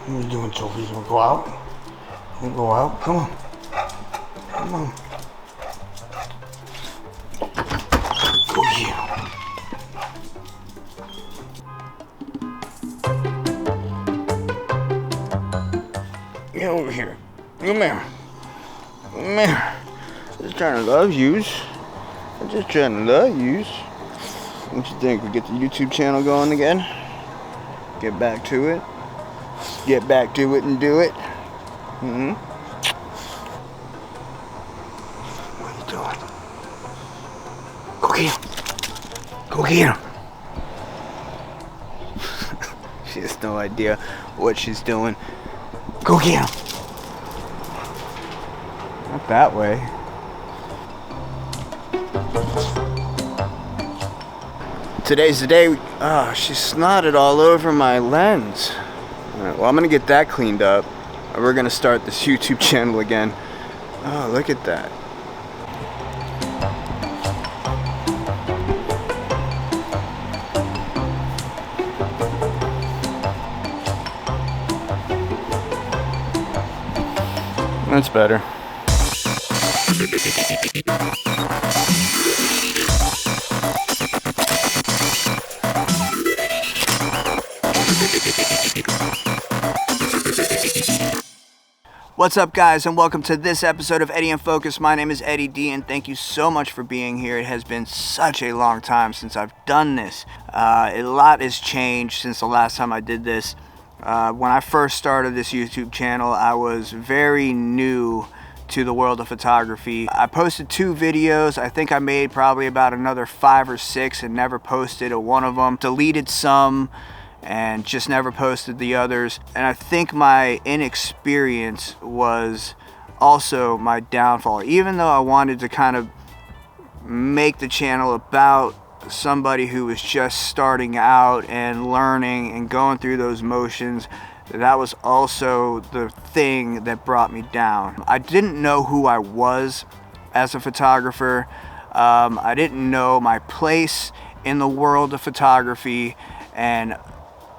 What are you doing, Sophie? You wanna go out? You wanna go out? Come on. Come on. Go here. Get over here. Come here. Come here. Just trying to love yous. I'm just trying to love yous. What you think? We get the YouTube channel going again? Get back to it? Get back to it and do it? Mm-hmm. What are you doing? Go get him. Go get him. She has no idea what she's doing. Go get him. Not that way. Today's the day. Oh, she snotted all over my lens. Alright, well, I'm gonna get that cleaned up. We're gonna start this YouTube channel again. Oh, look at that. That's better. What's up, guys, and welcome to this episode of Eddie in Focus. My name is Eddie D, and thank you so much for being here. It has been such a long time since I've done this. A lot has changed since the last time I did this. When I first started this YouTube channel, I was very new to the world of photography. I posted 2 videos. I think I made probably about another 5 or 6 and never posted one of them. Deleted some and just never posted the others. And I think my inexperience was also my downfall. Even though I wanted to kind of make the channel about somebody who was just starting out and learning and going through those motions, that was also the thing that brought me down. I didn't know who I was as a photographer. I didn't know my place in the world of photography, and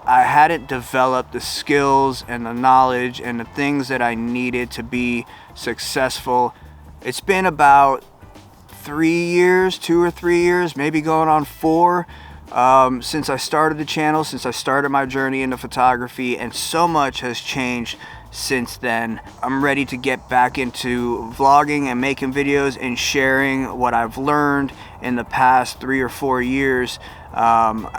I hadn't developed the skills and the knowledge and the things that I needed to be successful. It's been about 3 years, 2 or 3 years, maybe going on 4, since I started the channel, since I started my journey into photography, and so much has changed since then. I'm ready to get back into vlogging and making videos and sharing what I've learned in the past 3 or 4 years.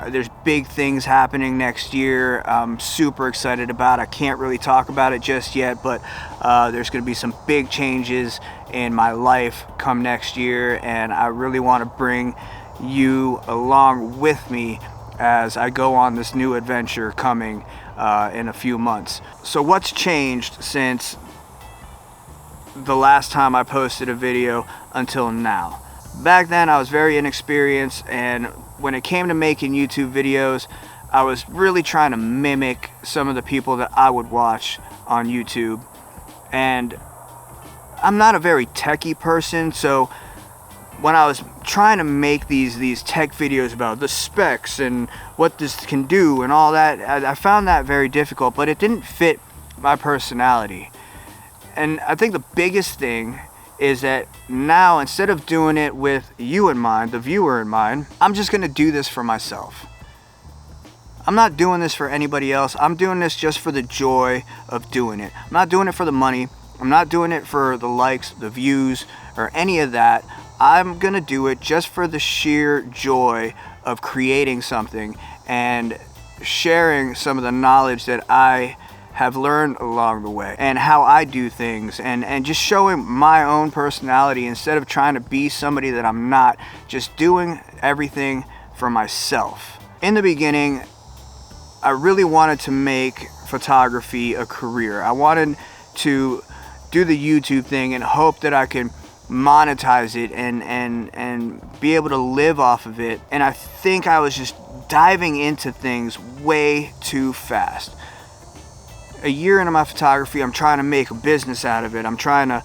There's big things happening next year. I'm super excited about. I can't really talk about it just yet, but there's going to be some big changes in my life come next year, and I really want to bring you along with me as I go on this new adventure coming in a few months. So what's changed since the last time I posted a video until now? Back then I was very inexperienced, and when it came to making YouTube videos, I was really trying to mimic some of the people that I would watch on YouTube. And I'm not a very techie person, so when I was trying to make these tech videos about the specs and what this can do and all that, I found that very difficult, but it didn't fit my personality. And I think the biggest thing is that now, instead of doing it with you in mind, the viewer in mind, I'm just gonna do this for myself. I'm not doing this for anybody else. I'm doing this just for the joy of doing it. I'm not doing it for the money. I'm not doing it for the likes, the views, or any of that. I'm gonna do it just for the sheer joy of creating something and sharing some of the knowledge that I have learned along the way and how I do things, and just showing my own personality instead of trying to be somebody that I'm not, just doing everything for myself. In the beginning, I really wanted to make photography a career. I wanted to do the YouTube thing and hope that I could monetize it and be able to live off of it. And I think I was just diving into things way too fast. A year into my photography, I'm trying to make a business out of it. I'm trying to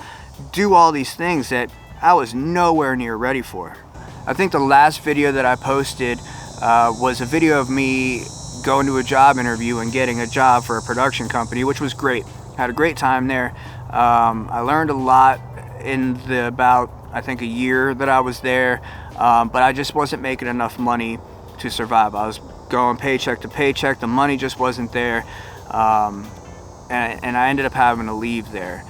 do all these things that I was nowhere near ready for. I think the last video that I posted was a video of me going to a job interview and getting a job for a production company, which was great. Had a great time there. I learned a lot in the about, I think, a year that I was there, but I just wasn't making enough money to survive. I was going paycheck to paycheck. The money just wasn't there, and I ended up having to leave there.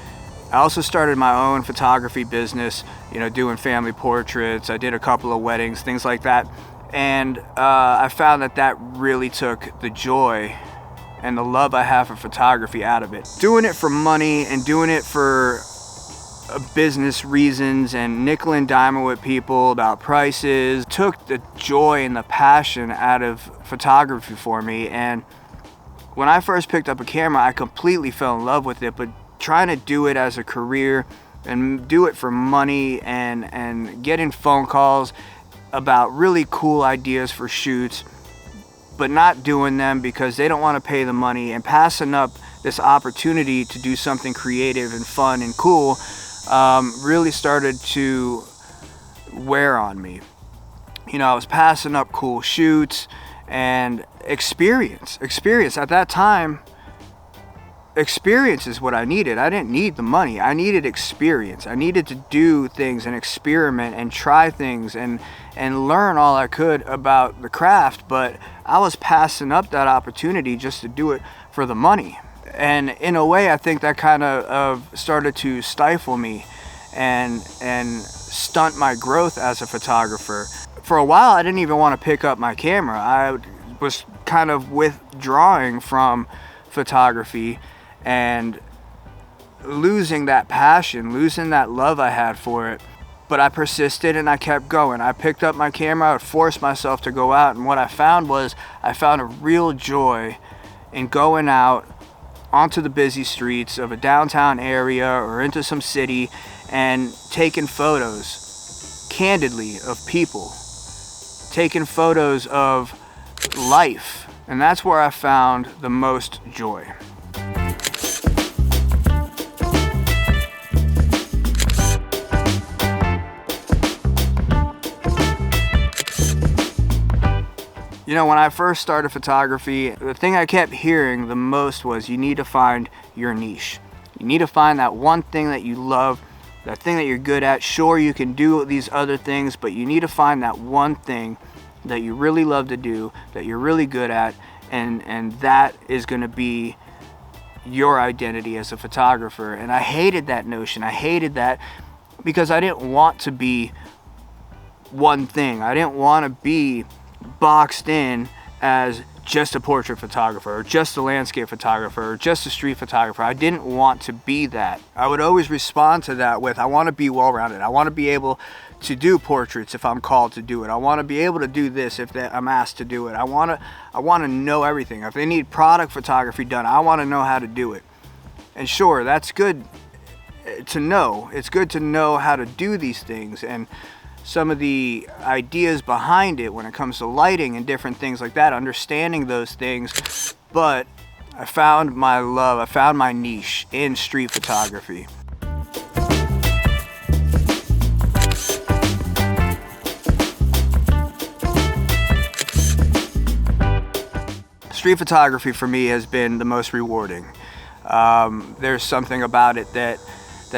I also started my own photography business, doing family portraits. I did a couple of weddings, things like that. And I found that really took the joy and the love I have for photography out of it. Doing it for money and doing it for business reasons and nickel and diming with people about prices took the joy and the passion out of photography for me. And when I first picked up a camera, I completely fell in love with it, but trying to do it as a career and do it for money and getting phone calls about really cool ideas for shoots, but not doing them because they don't want to pay the money, and passing up this opportunity to do something creative and fun and cool really started to wear on me. I was passing up cool shoots and experience. At that time, experience is what I needed. I didn't need the money. I needed experience. I needed to do things and experiment and try things and learn all I could about the craft, but I was passing up that opportunity just to do it for the money. And in a way, I think that kind of started to stifle me and stunt my growth as a photographer. For a while, I didn't even want to pick up my camera. I was kind of withdrawing from photography and losing that passion, losing that love I had for it. But I persisted and I kept going. I picked up my camera, I would force myself to go out, and what I found was I found a real joy in going out onto the busy streets of a downtown area or into some city and taking photos candidly of people, taking photos of life, and that's where I found the most joy. When I first started photography, the thing I kept hearing the most was you need to find your niche. You need to find that one thing that you love, that thing that you're good at. Sure, you can do these other things, but you need to find that one thing that you really love to do, that you're really good at, and that is going to be your identity as a photographer. And I hated that notion. I hated that because I didn't want to be one thing. I didn't want to be boxed in as just a portrait photographer or just a landscape photographer or just a street photographer. I didn't want to be that. I would always respond to that with, I want to be well-rounded. I want to be able to do portraits if I'm called to do it. I want to be able to do this if I'm asked to do it. I want to know everything. If they need product photography done, I want to know how to do it. And sure, that's good to know. It's good to know how to do these things and some of the ideas behind it when it comes to lighting and different things like that, understanding those things. But I found my love, I found my niche in street photography. Street photography for me has been the most rewarding. There's something about it that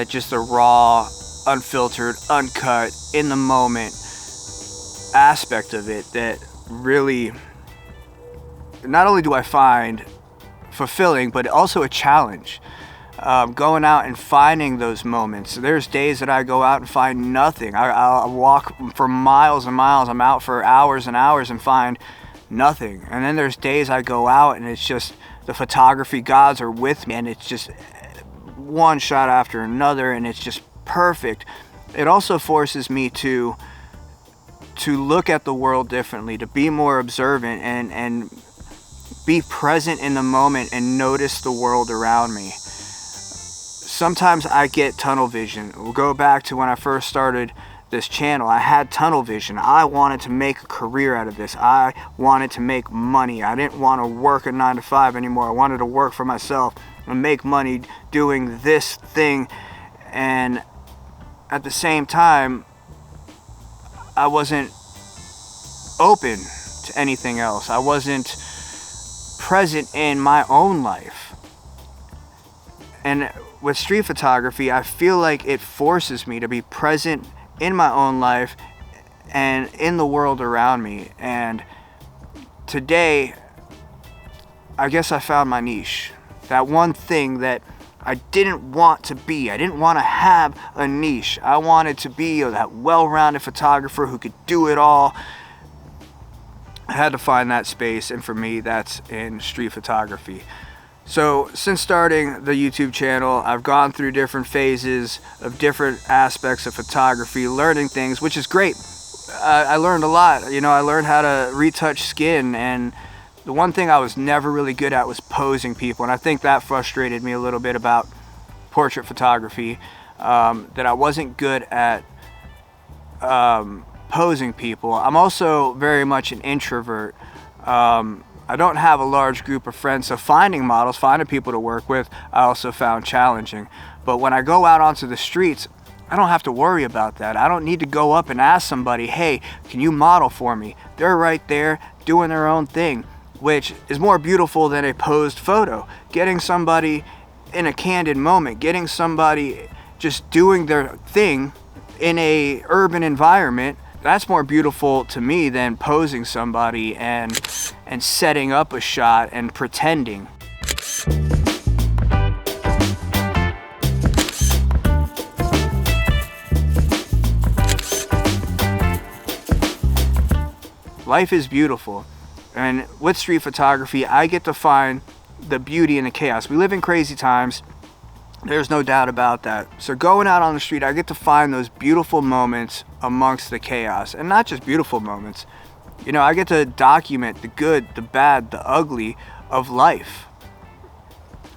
just the raw, unfiltered, uncut, in the moment aspect of it that really, not only do I find fulfilling, but also a challenge. Going out and finding those moments. There's days that I go out and find nothing. I'll walk for miles and miles. I'm out for hours and hours and find nothing. And then there's days I go out and it's just the photography gods are with me and it's just one shot after another and it's just perfect. It also forces me to look at the world differently, to be more observant and be present in the moment and notice the world around me. Sometimes I get tunnel vision. We'll go back to when I first started this channel. I had tunnel vision. I wanted to make a career out of this. I wanted to make money. I didn't want to work a 9-to-5 anymore. I wanted to work for myself and make money doing this thing. And at the same time, I wasn't open to anything else. I wasn't present in my own life. And with street photography, I feel like it forces me to be present in my own life and in the world around me. And today, I guess I found my niche. That one thing that I didn't want to be. I didn't want to have a niche. I wanted to be that well-rounded photographer who could do it all. I had to find that space, and for me, that's in street photography. So since starting the YouTube channel, I've gone through different phases of different aspects of photography, learning things, which is great. I learned a lot. You know, I learned how to retouch skin, and the one thing I was never really good at was posing people, and I think that frustrated me a little bit about portrait photography, that I wasn't good at posing people. I'm also very much an introvert. I don't have a large group of friends, so finding models, finding people to work with, I also found challenging. But when I go out onto the streets, I don't have to worry about that. I don't need to go up and ask somebody, hey, can you model for me? They're right there doing their own thing, which is more beautiful than a posed photo. Getting somebody in a candid moment, getting somebody just doing their thing in a urban environment, that's more beautiful to me than posing somebody and setting up a shot and pretending. Life is beautiful, and with street photography, I get to find the beauty in the chaos. We live in crazy times. There's no doubt about that. So going out on the street, I get to find those beautiful moments amongst the chaos. And not just beautiful moments. You know, I get to document the good, the bad, the ugly of life.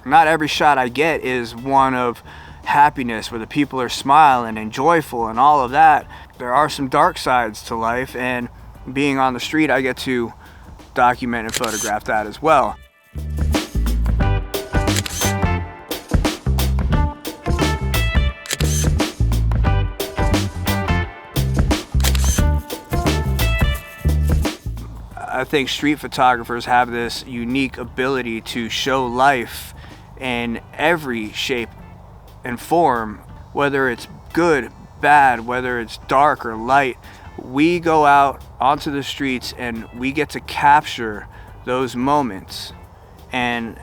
Not every shot I get is one of happiness, where the people are smiling and joyful and all of that. There are some dark sides to life, and being on the street, I get to document and photograph that as well. I think street photographers have this unique ability to show life in every shape and form, whether it's good, bad, whether it's dark or light. We go out onto the streets and we get to capture those moments and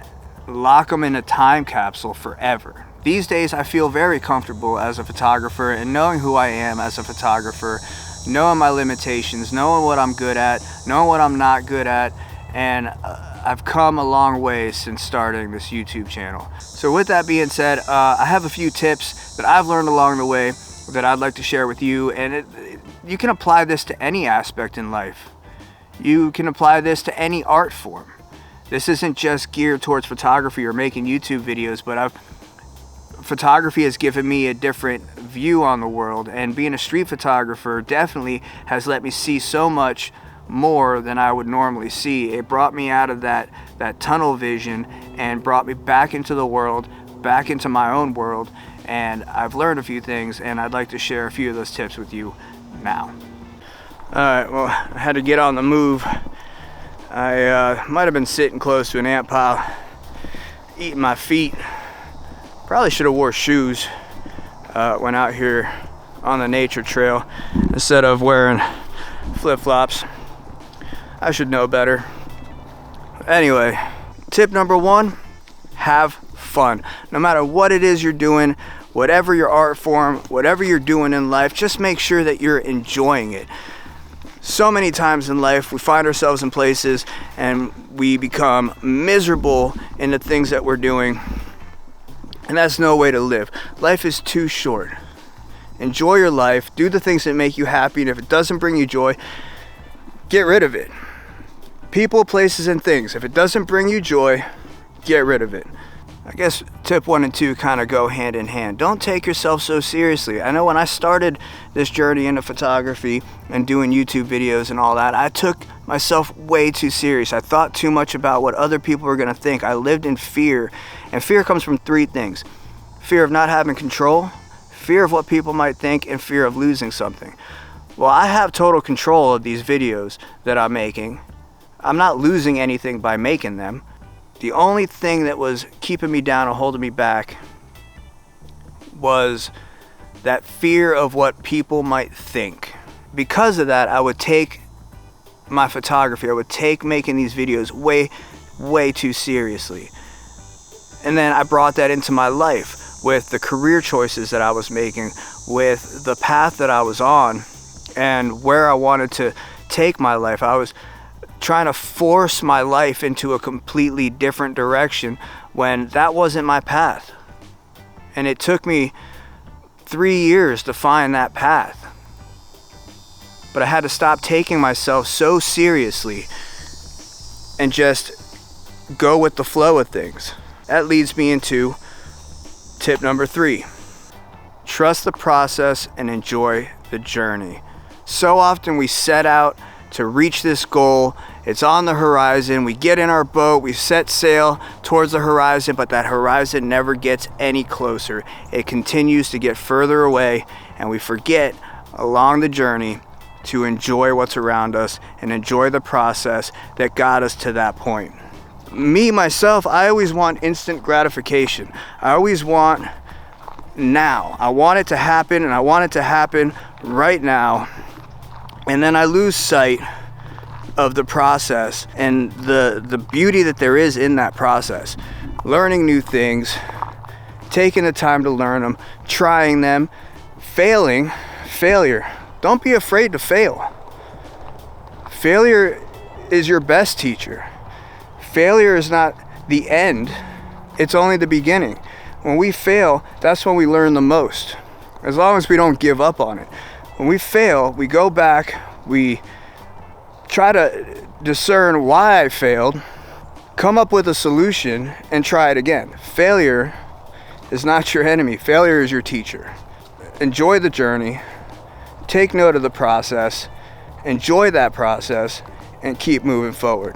lock them in a time capsule forever. These days I feel very comfortable as a photographer and knowing who I am as a photographer, knowing my limitations, knowing what I'm good at, knowing what I'm not good at, and I've come a long way since starting this YouTube channel. So with that being said, I have a few tips that I've learned along the way that I'd like to share with you, and you can apply this to any aspect in life. You can apply this to any art form. This isn't just geared towards photography or making YouTube videos, but photography has given me a different view on the world, and being a street photographer definitely has let me see so much more than I would normally see. It brought me out of that tunnel vision and brought me back into the world, back into my own world, and I've learned a few things, and I'd like to share a few of those tips with you now. Alright, well, I had to get on the move. I might have been sitting close to an ant pile, eating my feet. Probably should have wore shoes when out here on the nature trail instead of wearing flip-flops. I should know better. Anyway, tip number one, have fun. No matter what it is you're doing, whatever your art form, whatever you're doing in life, just make sure that you're enjoying it. So many times in life we find ourselves in places and we become miserable in the things that we're doing, and that's no way to live. Life is too short. Enjoy your life, do the things that make you happy, and if it doesn't bring you joy, get rid of it. People, places, and things. If it doesn't bring you joy, get rid of it. I guess tip 1 and 2 kind of go hand in hand. Don't take yourself so seriously. I know when I started this journey into photography and doing YouTube videos and all that, I took myself way too serious. I thought too much about what other people were going to think. I lived in fear. And fear comes from 3 things. Fear of not having control, fear of what people might think, and fear of losing something. Well, I have total control of these videos that I'm making. I'm not losing anything by making them. The only thing that was keeping me down or holding me back was that fear of what people might think. Because of that, I would take my photography, I would take making these videos way too seriously. And then I brought that into my life with the career choices that I was making, with the path that I was on, and where I wanted to take my life. I was trying to force my life into a completely different direction when that wasn't my path. And it took me 3 years to find that path. But I had to stop taking myself so seriously and just go with the flow of things. That leads me into tip number 3. Trust the process and enjoy the journey. So often we set out to reach this goal. It's on the horizon. We get in our boat, we set sail towards the horizon, but that horizon never gets any closer. It continues to get further away, and we forget along the journey to enjoy what's around us and enjoy the process that got us to that point. Me, myself, I always want instant gratification. I always want now. I want it to happen, and I want it to happen right now. And then I lose sight of the process and the beauty that there is in that process. Learning new things, taking the time to learn them, trying them, failure. Don't be afraid to fail. Failure is your best teacher. Failure is not the end, it's only the beginning. When we fail, that's when we learn the most, as long as we don't give up on it. When we fail, we go back, we try to discern why I failed, come up with a solution, and try it again. Failure is not your enemy. Failure is your teacher. Enjoy the journey, take note of the process, enjoy that process, and keep moving forward.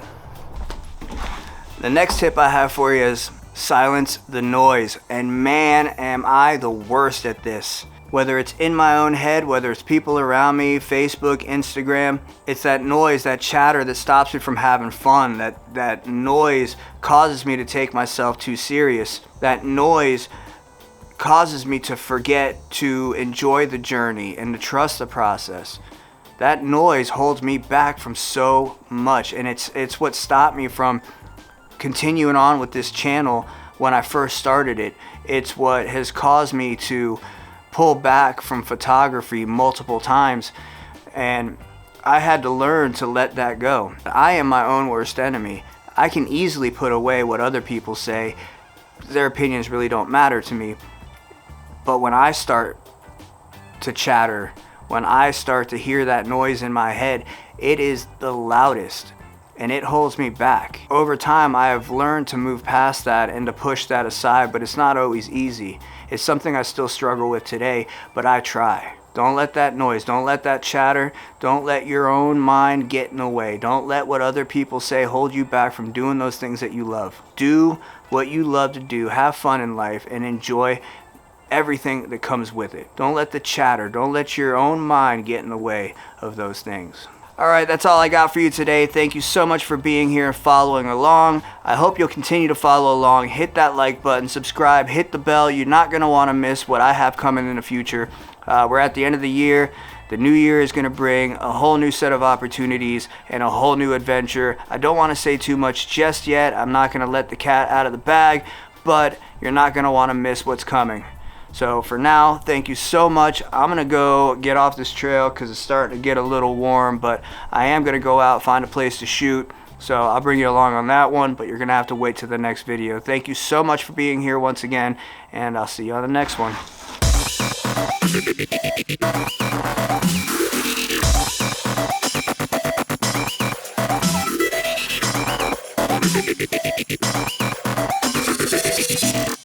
The next tip I have for you is silence the noise. And man, am I the worst at this. Whether it's in my own head, whether it's people around me, Facebook, Instagram, it's that noise, that chatter that stops me from having fun. That noise causes me to take myself too serious. That noise causes me to forget to enjoy the journey and to trust the process. That noise holds me back from so much, and it's what stopped me from continuing on with this channel when I first started it. It's what has caused me to pull back from photography multiple times, and I had to learn to let that go. I am my own worst enemy. I can easily put away what other people say. Their opinions really don't matter to me. But when I start to chatter, when I start to hear that noise in my head, it is the loudest, and it holds me back. Over time, I have learned to move past that and to push that aside, but it's not always easy. It's something I still struggle with today, but I try. Don't let that noise, don't let that chatter, don't let your own mind get in the way. Don't let what other people say hold you back from doing those things that you love. Do what you love to do, have fun in life, and enjoy everything that comes with it. Don't let the chatter, don't let your own mind get in the way of those things. Alright, that's all I got for you today. Thank you so much for being here and following along. I hope you'll continue to follow along. Hit that like button, subscribe, hit the bell. You're not going to want to miss what I have coming in the future. We're at the end of the year. The new year is going to bring a whole new set of opportunities and a whole new adventure. I don't want to say too much just yet. I'm not going to let the cat out of the bag, but you're not going to want to miss what's coming. So for now, thank you so much. I'm going to go get off this trail because it's starting to get a little warm, but I am going to go out, find a place to shoot. So I'll bring you along on that one, but you're going to have to wait till the next video. Thank you so much for being here once again, and I'll see you on the next one.